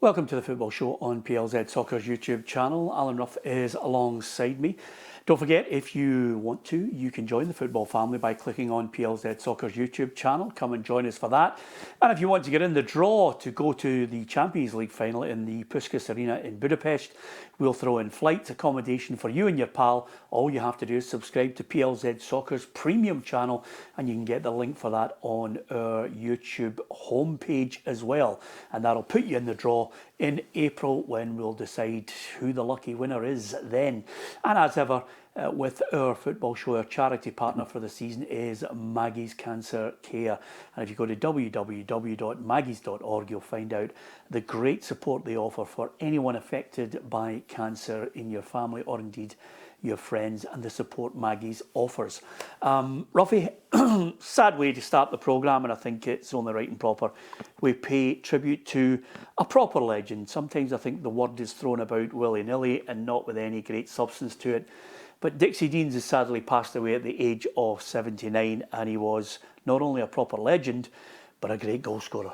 Welcome to the Football Show on PLZ Soccer's YouTube channel. Alan Ruff is alongside me. Don't forget, if you want to, you can join the football family by clicking on PLZ Soccer's YouTube channel. Come and join us for that. And if you want to get in the draw to go to the Champions League final in the Puskas Arena in Budapest, we'll throw in flights, accommodation for you and your pal. All you have to do is subscribe to PLZ Soccer's premium channel, and you can get the link for that on our YouTube homepage as well. And that'll put you in the draw in April when we'll decide who the lucky winner is then. And as ever, with our football show, our charity partner for the season is Maggie's Cancer Care. And if you go to www.maggies.org, you'll find out the great support they offer for anyone affected by cancer in your family or indeed your friends, and the support Maggie's offers. Ruffy, sad way to start the programme, and I think it's only right and proper we pay tribute to a proper legend. Sometimes I think the word is thrown about willy-nilly and not with any great substance to it. But Dixie Deans has sadly passed away at the age of 79, and he was not only a proper legend, but a great goal scorer.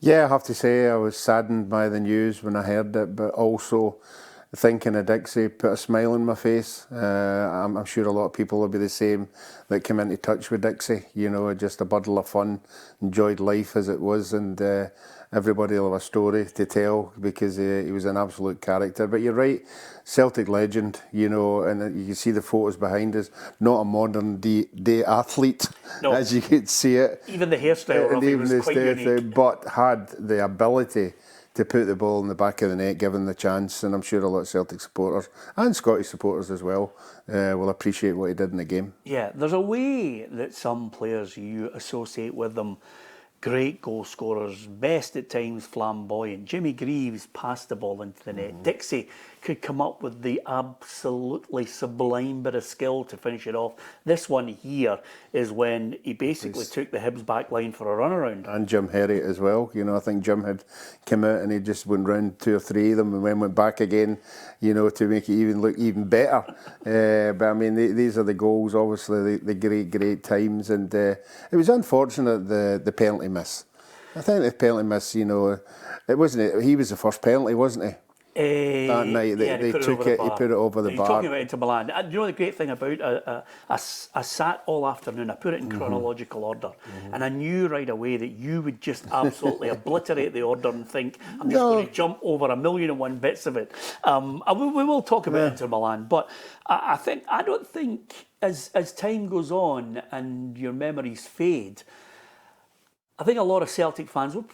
Yeah, I have to say I was saddened by the news when I heard it, but also thinking of Dixie put a smile on my face. I'm sure a lot of people will be the same that came into touch with Dixie. You know, just a bundle of fun, enjoyed life as it was, and everybody will have a story to tell because he was an absolute character. But you're right, Celtic legend, you know, and you can see the photos behind us. Not a modern day athlete, no, as you could see it. Even the hairstyle of it was quite unique. But had the ability to put the ball in the back of the net given the chance, and I'm sure a lot of Celtic supporters and Scottish supporters as well will appreciate what he did in the game. Yeah, there's a way that some players you associate with them, great goal scorers, best at times flamboyant. Jimmy Greaves passed the ball into the net. Dixie could come up with the absolutely sublime bit of skill to finish it off. This one here is when he basically took the Hibs back line for a runaround. And Jim Herriot as well. You know, I think Jim had come out and he just went round two or three of them and then went back again, you know, to make it even look even better. But I mean, these are the goals, obviously, the great times. And it was unfortunate, the penalty miss. I think the penalty miss, you know, it wasn't. He was the first penalty, wasn't he? That night they took it, he put it over the bar. You're talking about Inter Milan. Do you know the great thing about I sat all afternoon, I put it in chronological order, and I knew right away that you would just absolutely obliterate the order and think, I'm just going to jump over 1,000,001 bits of it. We will talk about Inter Milan, but I don't think as time goes on and your memories fade, I think a lot of Celtic fans will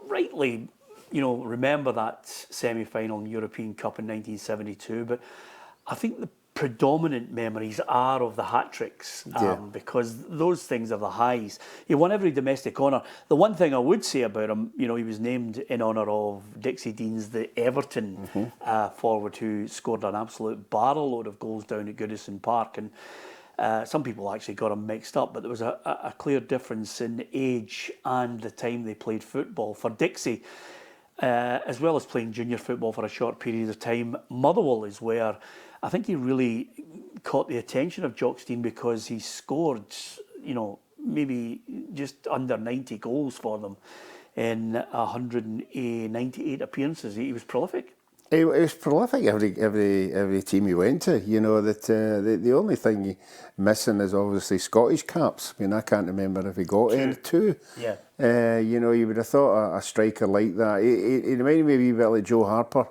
rightly, you know, remember that semi-final in the European Cup in 1972, but I think the predominant memories are of the hat-tricks, because those things are the highs. He won every domestic honour. The one thing I would say about him, you know, he was named in honour of Dixie Deans, the Everton forward who scored an absolute barrel load of goals down at Goodison Park, and some people actually got him mixed up, but there was a clear difference in age and the time they played football. For Dixie, as well as playing junior football for a short period of time, Motherwell is where I think he really caught the attention of Jock Stein because he scored, you know, maybe just under 90 goals for them in 198 appearances. He was prolific. He was prolific every team he went to. You know, that the only thing missing is obviously Scottish caps. I mean, I can't remember if he got any two. Yeah. You know, you would have thought a striker like that. He reminded me a wee bit like Joe Harper.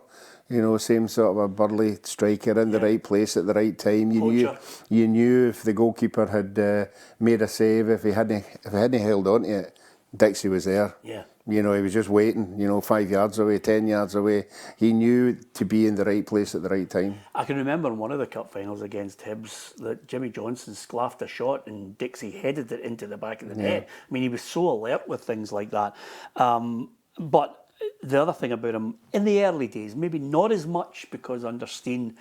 You know, same sort of a burly striker in the right place at the right time. You knew if the goalkeeper had made a save, if he hadn't held on to it, Dixie was there. Yeah. You know, he was just waiting, you know, 5 yards away, 10 yards away. He knew to be in the right place at the right time. I can remember in one of the cup finals against Hibs that Jimmy Johnson sclaffed a shot and Dixie headed it into the back of the net. I mean, he was so alert with things like that. But the other thing about him, in the early days, maybe not as much because under Stein,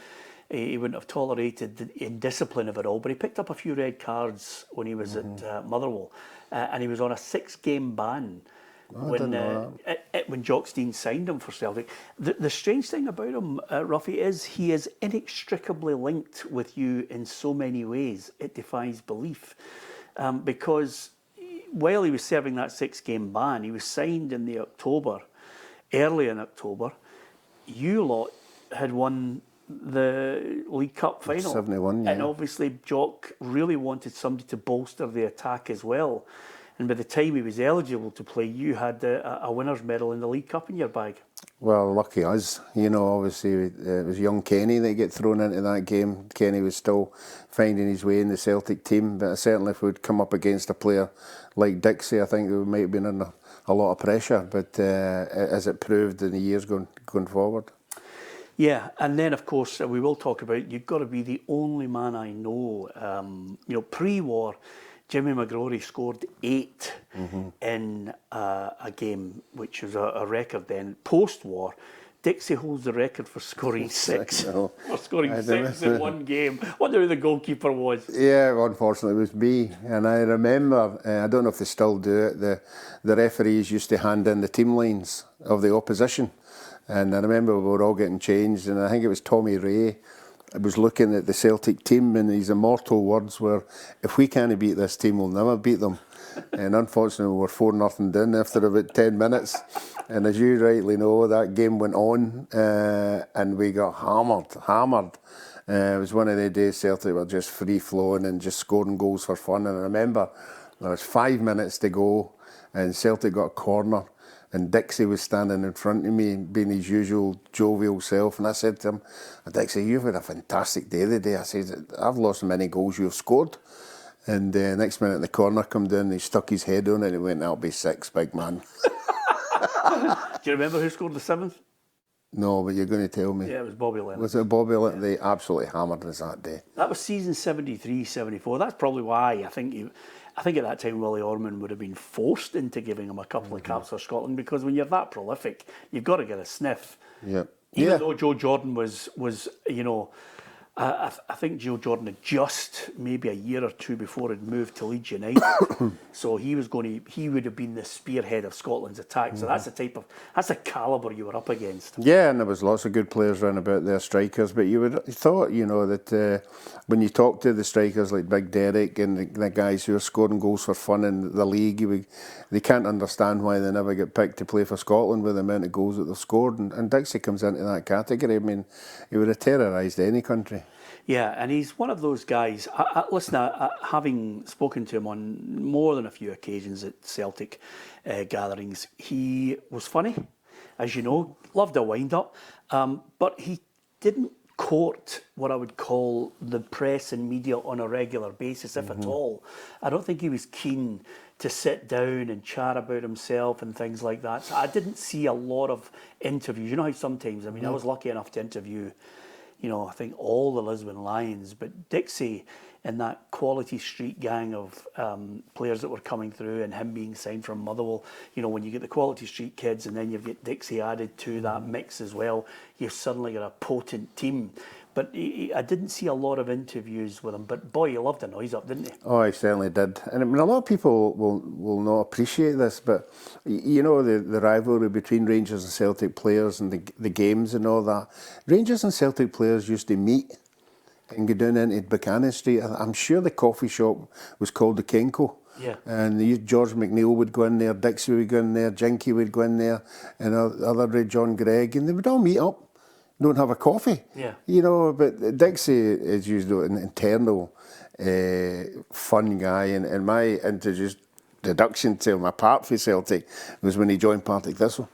he wouldn't have tolerated the indiscipline of it all, but he picked up a few when he was at Motherwell. And he was on a 6-game ban. When Jock Stein signed him for Celtic. The strange thing about him, Ruffy, is he is inextricably linked with you in so many ways. It defies belief. Because while he was serving that 6-game ban, he was signed in the October early in October, you lot had won the League Cup final. 71, yeah. And obviously Jock really wanted somebody to bolster the attack as well. And by the time he was eligible to play, you had a winner's medal in the League Cup in your bag. Well, lucky us. You know, obviously it was young Kenny that got thrown into that game. Kenny was still finding his way in the Celtic team, but certainly if we'd come up against a player like Dixie, I think we might have been under a lot of pressure. But as it proved in the years going forward. Yeah, and then of course we will talk about, you've got to be the only man I know, pre-war, Jimmy McGrory scored 8 in a game, which was a record then. Post-war, Dixie holds the record for scoring 6. For scoring 6 in one game. Wonder who the goalkeeper was. Yeah, unfortunately it was me. And I remember, I don't know if they still do it, the referees used to hand in the team lines of the opposition. And I remember we were all getting changed, and I think it was Tommy Ray was looking at the Celtic team, and his immortal words were, if we can't beat this team, we'll never beat them. And unfortunately we were 4-0 down after about 10 minutes. And as you rightly know, that game went on and we got hammered. It was one of the days Celtic were just free-flowing and just scoring goals for fun. And I remember there was 5 minutes to go and Celtic got a corner. And Dixie was standing in front of me, being his usual jovial self. And I said to him, Dixie, you've had a fantastic day today. I said, I've lost many goals you've scored. And next minute the corner come down and he stuck his head on it and he went, that'll be 6, big man. Do you remember who scored the 7th? No, but you're going to tell me. Yeah, it was Bobby Leonard. Was it Bobby Leonard? They absolutely hammered us that day. That was season 73-74. That's probably why I think at that time Willie Orman would have been forced into giving him a couple of caps for Scotland, because when you're that prolific, you've got to get a sniff. Yeah. Even though Joe Jordan was I think Joe Jordan had just maybe a year or two before had moved to Leeds United, so he would have been the spearhead of Scotland's attack. So that's the calibre you were up against. Yeah, and there was lots of good players round about there, strikers. But you thought, that when you talk to the strikers like Big Derek and the guys who are scoring goals for fun in the league, they can't understand why they never get picked to play for Scotland with the amount of goals that they've scored. And Dixie comes into that category. I mean, he would have terrorised any country. Yeah, and he's one of those guys. Listen, having spoken to him on more than a few occasions at Celtic gatherings, he was funny, as you know, loved a wind-up, but he didn't court what I would call the press and media on a regular basis, if at all. I don't think he was keen to sit down and chat about himself and things like that. So I didn't see a lot of interviews. You know how sometimes, I was lucky enough to interview, I think all the Lisbon Lions, but Dixie and that Quality Street gang of players that were coming through, and him being signed from Motherwell, when you get the Quality Street kids and then you've got Dixie added to that mix as well, you've suddenly got a potent team. But I didn't see a lot of interviews with him, but boy, he loved the noise up, didn't he? Oh, he certainly did. And a lot of people will not appreciate this, but the rivalry between Rangers and Celtic players and the games and all that. Rangers and Celtic players used to meet and go down into Buchanan Street. I'm sure the coffee shop was called the Kenko. Yeah. And George McNeil would go in there, Dixie would go in there, Jinky would go in there, and other Ray John Gregg, and they would all meet up. Don't have a coffee. Yeah. But Dixie is usually an internal, fun guy, and my introduction to him apart from Celtic was when he joined Partick Thistle.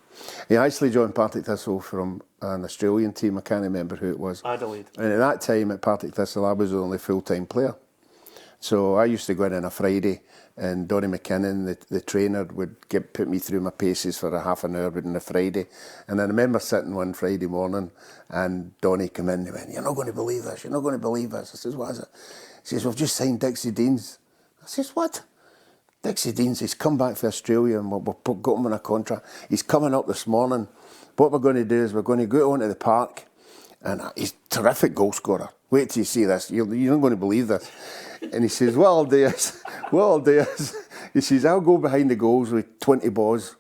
He actually joined Partick Thistle from an Australian team. I can't remember who it was. Adelaide. And at that time at Partick Thistle, I was the only full-time player. So I used to go in on a Friday, and Donny McKinnon, the trainer, would put me through my paces for a half an hour on a Friday. And I remember sitting one Friday morning, and Donny came in and he went, "You're not going to believe this, you're not going to believe this." I says, "What is it?" He says, "We've just signed Dixie Deans." I says, "What?" "Dixie Deans, he's come back from Australia and we've got him on a contract. He's coming up this morning. What we're going to do is we're going to go onto the park, and he's a terrific goal scorer. Wait till you see this, you're not going to believe this." And he says, what I'll do is, he says, "I'll go behind the goals with 20 balls,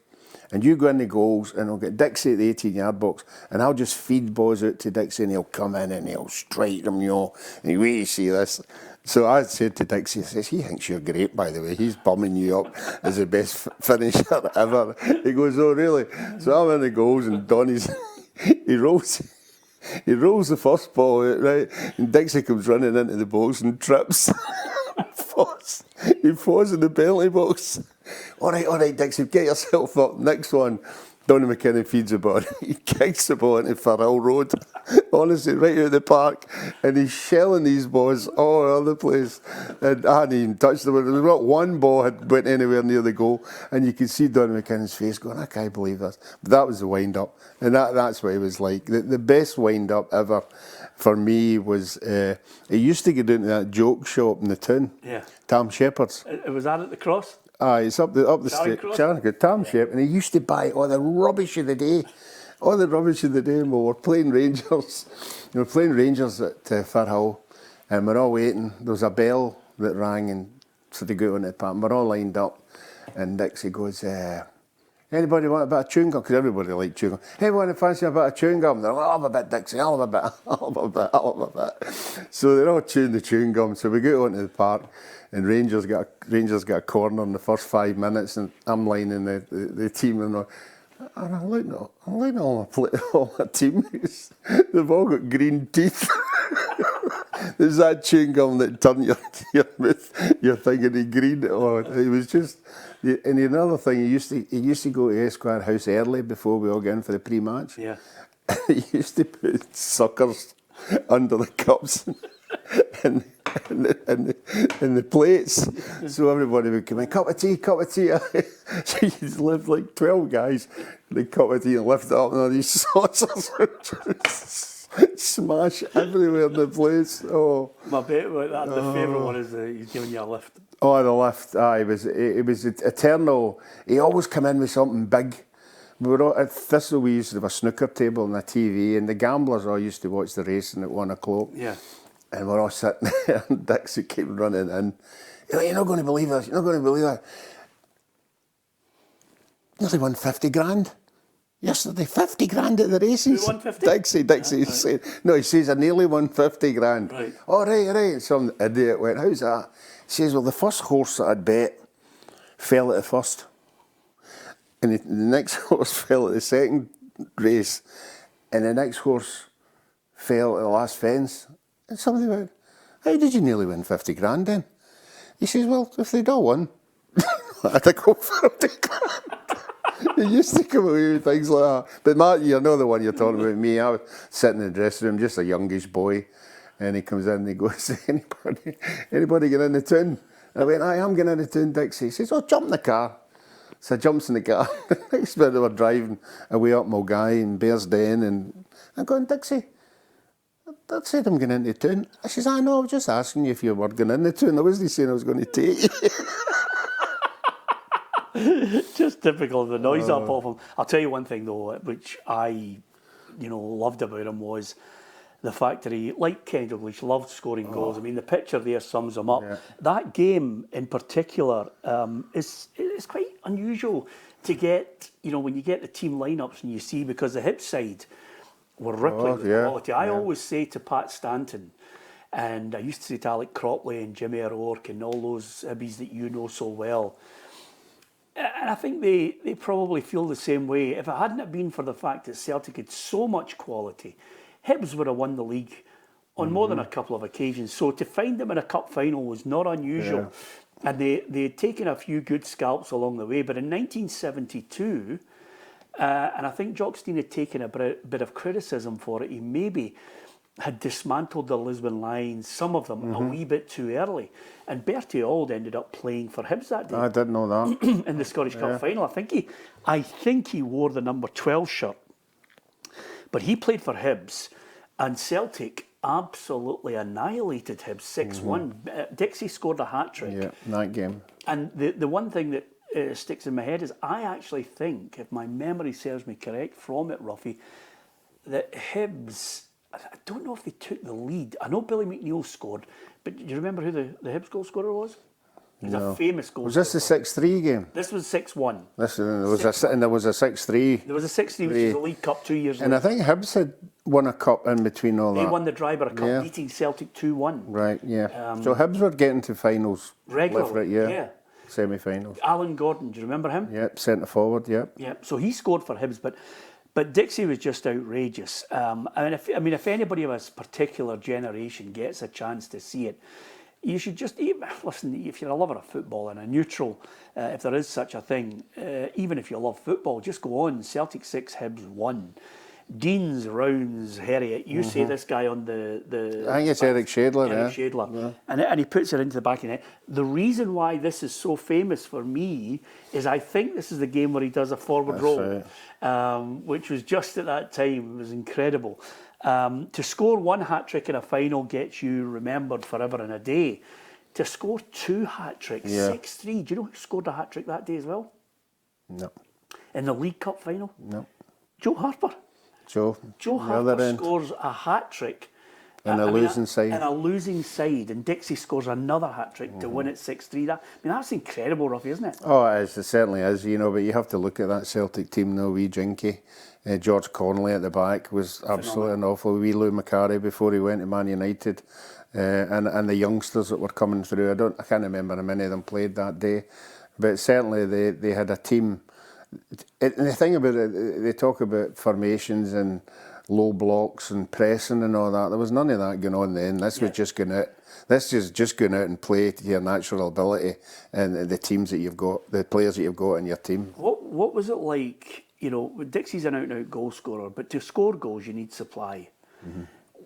and you go in the goals, and I'll get Dixie at the 18-yard box, and I'll just feed balls out to Dixie, and he'll come in and he'll strike them, and wait to see this. So I said to Dixie, I says, he thinks you're great, by the way. He's bumming you up as the best finisher ever. He goes, oh, really? So I'm in the goals, and Donny's, he rolls the first ball out, right? And Dixie comes running into the box and trips. He falls in the penalty box. All right, Dixie, get yourself up. Next one. Donny McKinnon feeds the ball. He kicks the ball into Farrell Road. Honestly, right out of the park. And he's shelling these balls all over the place. And I hadn't even touched them. There was not one ball had went anywhere near the goal. And you could see Donny McKinnon's face going, I can't believe this. But that was the wind-up. And that's what it was like. The best wind-up ever for me was, he used to get into that joke shop in the town. Yeah. Tam Shepherd's. Was that at the Cross? It's up the street, Charing Cross, Tam Shep, and he used to buy all the rubbish of the day. And we were playing Rangers. We were playing Rangers at Firhill, and we're all waiting. There was a bell that rang, and so they go on the park. We're all lined up, and Dixie goes, anybody want a bit of chewing gum? Because everybody liked chewing gum. Hey, want to fancy a bit of chewing gum? They're like, I'll have a bit, Dixie, I'll have a bit. So they're all chewing the chewing gum. So we go onto the park, and Rangers got a corner in the first 5 minutes, and I'm lining the team, and I'm looking at all my teammates. They've all got green teeth. There's that chewing gum that turns your mouth, you're thinking of green. Oh, it was just. And another thing, he used to go to Esquire House early before we all get in for the pre-match. Yeah. He used to put suckers under the cups and the plates, so everybody would come in, cup of tea. So he'd lived like 12 guys, the cup of tea, and lift it up, and all these saucers smash everywhere in the place. Oh, My the favourite one is he's giving you a lift. Oh, the lift. It was eternal. He always come in with something big. We were all, at Thistle, we used to have a snooker table and a TV, and the gamblers all used to watch the racing at 1 o'clock. Yeah. And we're all sitting there, and Dixie came running in. You're not going to believe this. You're not going to believe that. Nearly won 50 grand. Yesterday, 50 grand at the races. Who won 50? Dixie said, no, he says, I nearly won 50 grand. Right. Oh, right. Some idiot went, how's that? He says, well, the first horse that I'd bet fell at the first. And the next horse fell at the second race. And the next horse fell at the last fence. And somebody went, how did you nearly win 50 grand then? He says, well, if they'd all won, I'd have got 50 grand. He used to come away with things like that. But Matt, you know the one you're talking about. Me, I was sitting in the dressing room, just a youngish boy, and he comes in and he goes, anybody get in the town? And I went, I'm getting in the town, Dixie. He says, oh, jump in the car. So I jumps in the car. Next minute they were driving away up Mulgai and Bearsden, and I'm going, Dixie, that said I'm going into town. I says, I know, I was just asking you if you were going into town. I wasn't saying I was going to take you. Just typical of the noise up of him. I'll tell you one thing though, which I, loved about him was the fact that he, like Ken Dalglish, loved scoring goals. I mean, the picture there sums him up. Yeah. That game in particular is quite unusual to get. When you get the team lineups and you see, because the Hibs side were rippling with quality. I always say to Pat Stanton, and I used to say to Alec Cropley and Jimmy O'Rourke and all those Hibbies that you know so well. And I think they probably feel the same way. If it hadn't have been for the fact that Celtic had so much quality, Hibs would have won the league on more than a couple of occasions. So to find them in a cup final was not unusual. Yeah. And they had taken a few good scalps along the way. But in 1972, and I think Jockstein had taken a bit of criticism for it, he maybe had dismantled the Lisbon Lions, some of them, a wee bit too early. And Bertie Auld ended up playing for Hibs that day. I didn't know that. In the Scottish Cup final. I think he wore the number 12 shirt. But he played for Hibs, and Celtic absolutely annihilated Hibs 6-1. Dixie scored a hat-trick. Yeah, that game. And the one thing that sticks in my head is I actually think, if my memory serves me correct from it, Ruffy, that Hibs, I don't know if they took the lead. I know Billy McNeil scored, but do you remember who the Hibs goal scorer was? He's a famous goal Was this the 6-3 game? This was 6-1. And there was a 6-3. There was a 6-3, which is a League Cup 2 years and later. I think Hibs had won a cup in between all that. They won the Driver Cup, beating Celtic 2-1. Right, yeah. So Hibs were getting to finals. Regularly, left, yeah. Semi-finals. Alan Gordon, do you remember him? Yep, centre forward, yep. Yep. So he scored for Hibs, but Dixie was just outrageous. If anybody of a particular generation gets a chance to see it, you should just listen. If you're a lover of football and a neutral, if there is such a thing, even if you love football, just go on. Celtic 6, Hibs 1. Deans, Rounds, Herriot. You say this guy on the I think it's Eric Shadler. Eric Shadler. Yeah. And he puts it into the back of the net. The reason why this is so famous for me is I think this is the game where he does a forward roll, which was just at that time. It was incredible. To score one hat-trick in a final gets you remembered forever and a day. To score 2 hat-tricks, 6-3. Do you know who scored a hat-trick that day as well? No. In the League Cup final? No. Joe Harper. Joe Harper scores a hat-trick. In a losing side. In a losing side. And Dixie scores another hat-trick to win it 6-3. That's incredible, Ruffy, isn't it? Oh, it is. It certainly is, but you have to look at that Celtic team now, wee Jinky. George Connolly at the back was absolutely an awful. Wee Lou McCarry before he went to Man United. And the youngsters that were coming through. I can't remember how many of them played that day. But certainly they had a team. And the thing about it, they talk about formations and low blocks and pressing and all that. There was none of that going on then. This was just going out. This is just going out and play to your natural ability and the teams that you've got, the players that you've got in your team. What was it like? Dixie's an out-and-out goal scorer, but to score goals you need supply.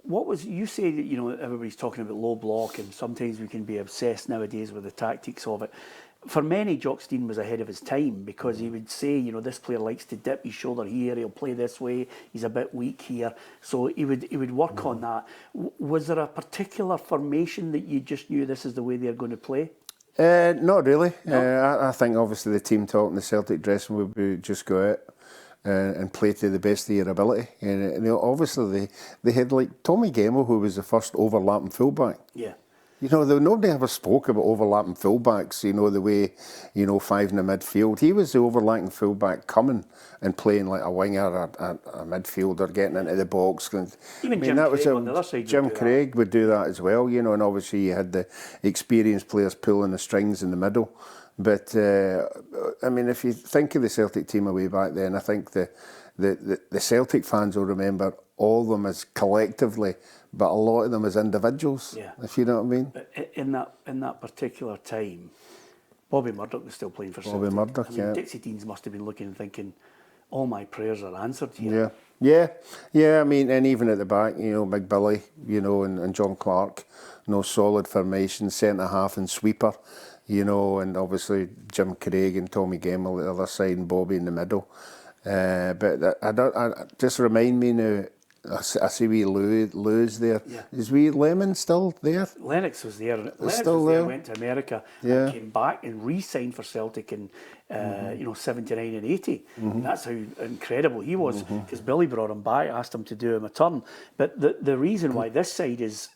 What was you say that everybody's talking about low block, and sometimes we can be obsessed nowadays with the tactics of it. For many, Jock Stein was ahead of his time because he would say, this player likes to dip his shoulder here, he'll play this way, he's a bit weak here. So he would work on that. Was there a particular formation that you just knew this is the way they're going to play? Not really. No? I think obviously the team talk in the Celtic dressing room would just go out and play to the best of your ability. And obviously they had like Tommy Gemmell, who was the first overlapping fullback. Yeah. Nobody ever spoke about overlapping fullbacks, the way, 5 in the midfield. He was the overlapping fullback coming and playing like a winger or a midfielder, getting into the box. Even Jim Craig on the other side Jim Craig would do that as well, and obviously you had the experienced players pulling the strings in the middle. But, if you think of the Celtic team way back then, I think the Celtic fans will remember all of them as collectively, but a lot of them as individuals, if you know what I mean. But in that particular time, Bobby Murdoch was still playing for Celtic. Bobby Murdoch, Dixie Deans must have been looking and thinking, all my prayers are answered here. Yeah. And even at the back, Big Billy, and John Clark, solid formation, centre half and sweeper, and obviously Jim Craig and Tommy Gemmell at the other side and Bobby in the middle. But just remind me now. I see wee Lou's there. Yeah. Is wee Lemon still there? Lennox was there. Lennox still was there, there. went to America and came back and re-signed for Celtic in 79 and 80. And that's how incredible he was, because Billy brought him back, asked him to do him a turn. But the reason why this side is,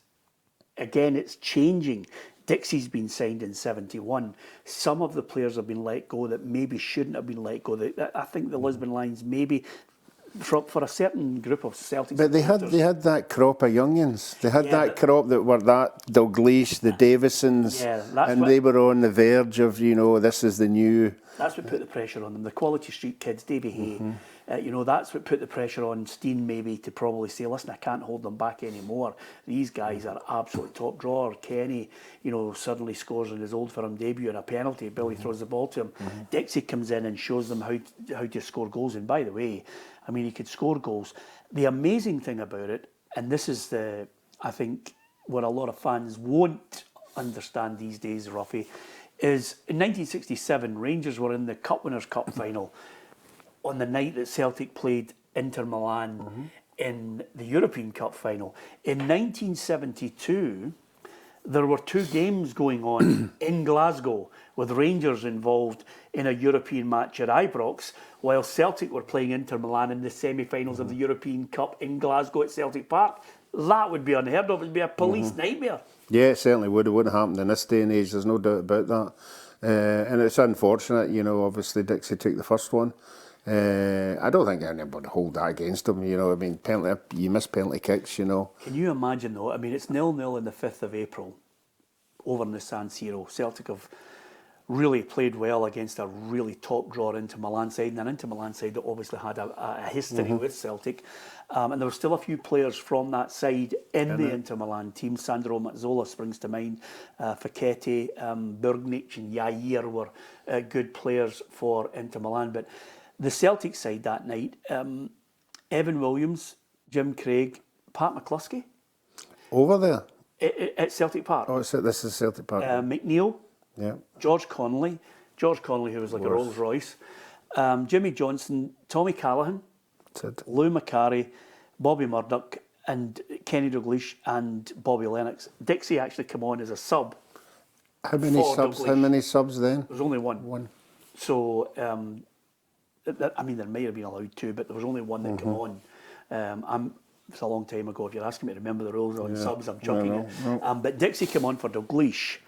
again, it's changing. Dixie's been signed in 71. Some of the players have been let go that maybe shouldn't have been let go. I think the Lisbon Lions maybe for a certain group of Celtics. But they had that crop of youngins. They had that crop that were that Dalglish, the Davisons, and they were on the verge of, this is the new. That's what put the pressure on them. The Quality Street kids, Davy Hay. That's what put the pressure on Stein maybe to probably say, listen, I can't hold them back anymore. These guys are absolute top drawer. Kenny, suddenly scores in his Old Firm debut in a penalty. Billy throws the ball to him. Dixie comes in and shows them how to score goals. And by the way, he could score goals. The amazing thing about it, and this is I think what a lot of fans won't understand these days, Ruffy, is in 1967, Rangers were in the Cup Winners' Cup final on the night that Celtic played Inter Milan in the European Cup final. In 1972, there were 2 games going on in Glasgow with Rangers involved in a European match at Ibrox, while Celtic were playing Inter Milan in the semi-finals of the European Cup in Glasgow at Celtic Park. that would be unheard of. It would be a police nightmare. Yeah, it certainly would. It wouldn't happen in this day and age. There's no doubt about that. And it's unfortunate, you know. Obviously, Dixie took the first one. I don't think anybody would hold that against him. You know, I mean, penalty, you miss penalty kicks. You know. Can you imagine though? I mean, it's 0-0 on the 5th of April over in the San Siro. Celtic have really played well against a really top drawer Inter Milan side, and an Inter Milan side that obviously had a history with Celtic. And there were still a few players from that side in the Inter Milan team. Sandro Mazzola springs to mind. Facchetti, Burgnic and Jair were good players for Inter Milan. But the Celtic side that night, Evan Williams, Jim Craig, Pat McCluskey. Over there? At Celtic Park. Oh, this is Celtic Park. McNeil. Yeah. George Connolly, who was like a Rolls Royce, Jimmy Johnson, Tommy Callaghan, Lou Macari, Bobby Murdoch, and Kenny Dalglish and Bobby Lennox. Dixie actually came on as a sub. How many subs? How many subs then? There was only one. One. So, I mean, there may have been allowed two, but there was only one that came on. It's a long time ago. If you're asking me to remember the rules on subs, I'm chucking it. But Dixie came on for Dalglish.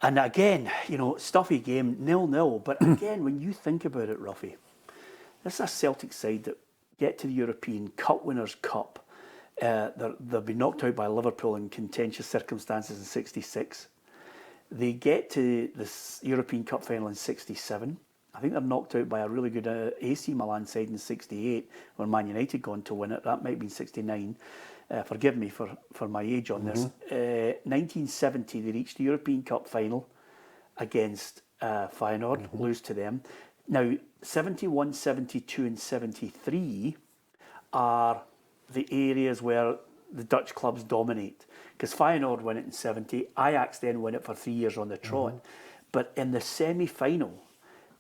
And again, you know, stuffy game, 0-0. But again, when you think about it, Ruffy, this is a Celtic side that get to the European Cup Winners' Cup. They've been knocked out by Liverpool in contentious circumstances in '66. They get to this European Cup final in '67. I think they're knocked out by a really good AC Milan side in '68 when Man United gone to win it. That might have been '69. Forgive me for my age on this. 1970, they reached the European Cup final against Feyenoord, lose to them. Now, 71, 72 and 73 are the areas where the Dutch clubs dominate. Because Feyenoord win it in 70, Ajax then win it for 3 years on the trot. But in the semi-final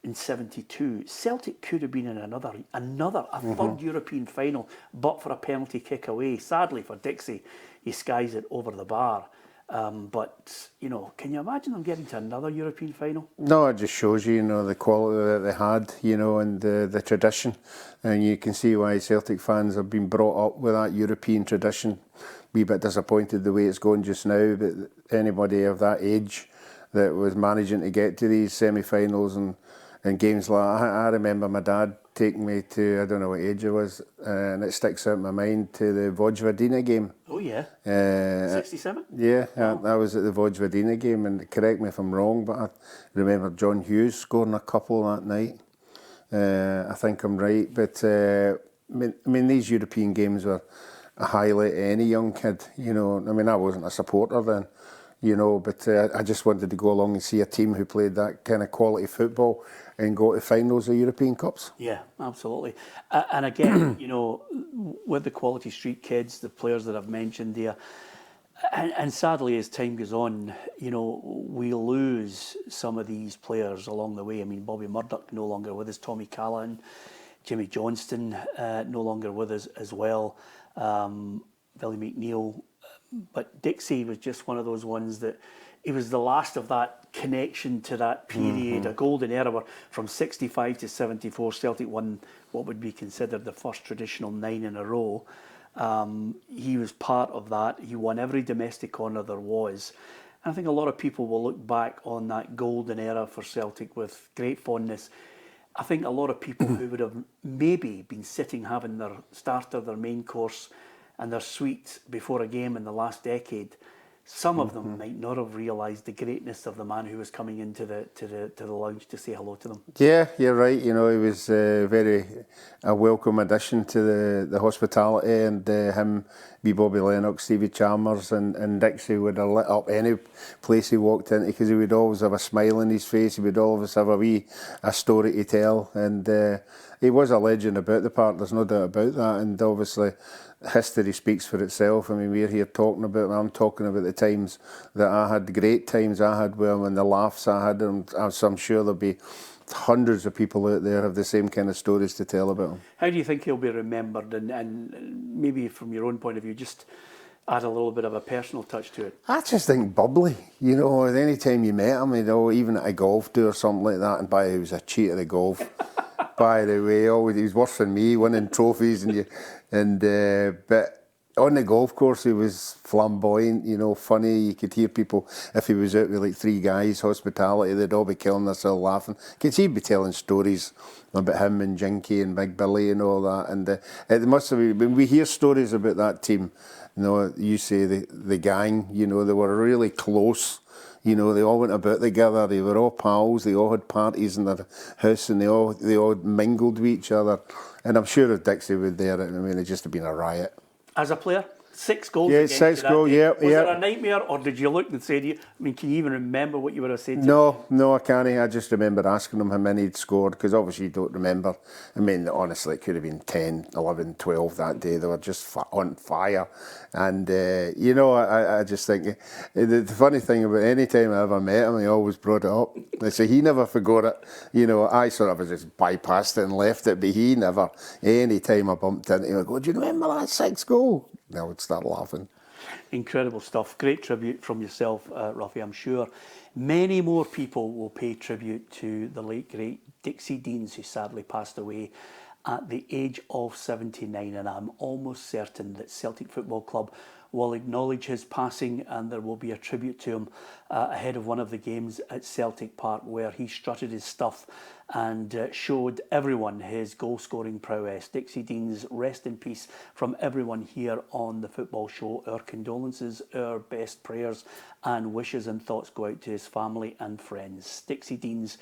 in 72, Celtic could have been in a third European final, but for a penalty kick away. Sadly for Dixie, he skies it over the bar. But, you know, can you imagine them getting to another European final? No, it just shows you, you know, the quality that they had, you know, and the tradition. And you can see why Celtic fans have been brought up with that European tradition. Wee bit disappointed the way it's going just now, but anybody of that age that was managing to get to these semi-finals and games like I remember my dad taking me to, I don't know what age I was, and it sticks out in my mind, to the Vojvodina game. Oh yeah, 67? Yeah, I was at the Vojvodina game, and correct me if I'm wrong, but I remember John Hughes scoring a couple that night. I think I'm right, but I mean these European games were a highlight of any young kid, you know. I mean, I wasn't a supporter then, you know, but I just wanted to go along and see a team who played that kind of quality football and go to finals of European Cups. Yeah, absolutely. And again, you know, with the quality street kids, the players that I've mentioned there, and sadly as time goes on, you know, we lose some of these players along the way. I mean, Bobby Murdoch no longer with us, Tommy Callaghan, Jimmy Johnston no longer with us as well, Billy McNeil. But Dixie was just one of those ones that he was the last of that connection to that period, a golden era from 65 to 74. Celtic won what would be considered the first traditional 9 in a row. He was part of that. He won every domestic honour there was. And I think a lot of people will look back on that golden era for Celtic with great fondness. I think a lot of people who would have maybe been sitting having their starter, their main course and their sweet before a game in the last decade, some of them might not have realised the greatness of the man who was coming into the lounge to say hello to them. Yeah, you're right. You know, he was a welcome addition to the hospitality, and him, Bobby Lennox, Stevie Chalmers, and Dixie would have lit up any place he walked into, because he would always have a smile on his face. He would always have a story to tell, and he was a legend about the park. There's no doubt about that, and obviously history speaks for itself. I mean, we're here talking about, I'm talking about the times that I had, the great times I had with him and the laughs I had, and so I'm sure there'll be hundreds of people out there have the same kind of stories to tell about him. How do you think he'll be remembered, and maybe from your own point of view, just add a little bit of a personal touch to it? I just think bubbly, you know, any time you met him, you know, even at a golf do or something like that, and by the way, he was a cheat at the golf. By the way, always, he was worse than me, winning trophies, but On the golf course, he was flamboyant, you know, funny. You could hear people, if he was out with like 3 guys, hospitality, they'd all be killing themselves laughing. You could see he'd be telling stories about him and Jinky and Big Billy and all that. And it must have been, when we hear stories about that team, you know, you say the gang, you know, they were really close. You know, they all went about together. They were all pals. They all had parties in their house, and they all mingled with each other. And I'm sure if Dixie was there, I mean, it'd just have been a riot. As a player, 6 goals. Yeah, against 6 you that goals. day. Yeah, Was yeah. it a nightmare, or did you look and say, can you even remember what you would have said? No, I can't. I just remember asking him how many he'd scored, because obviously you don't remember. I mean, honestly, it could have been 10, 11, 12 that day. They were just on fire. And, you know, I just think, the funny thing about any time I ever met him, he always brought it up. So he never forgot it. You know, I sort of just bypassed it and left it, but he never, any time I bumped into him, I go, do you remember that 6 goal? And I would start laughing. Incredible stuff. Great tribute from yourself, Ruffy. I'm sure many more people will pay tribute to the late, great Dixie Deans, who sadly passed away at the age of 79. And I'm almost certain that Celtic Football Club will acknowledge his passing, and there will be a tribute to him ahead of one of the games at Celtic Park, where he strutted his stuff and showed everyone his goal-scoring prowess. Dixie Deans, rest in peace from everyone here on the Football Show. Our condolences, our best prayers and wishes and thoughts go out to his family and friends. Dixie Deans,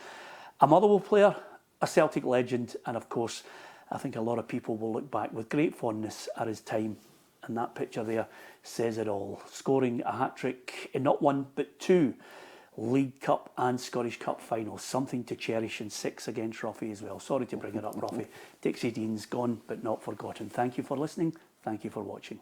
a Motherwell player, a Celtic legend, and of course, I think a lot of people will look back with great fondness at his time. And that picture there says it all. Scoring a hat-trick in not 1 but 2 League Cup and Scottish Cup finals. Something to cherish, in 6 against Ruffy as well. Sorry to bring it up, Ruffy. Dixie Deans, gone but not forgotten. Thank you for listening. Thank you for watching.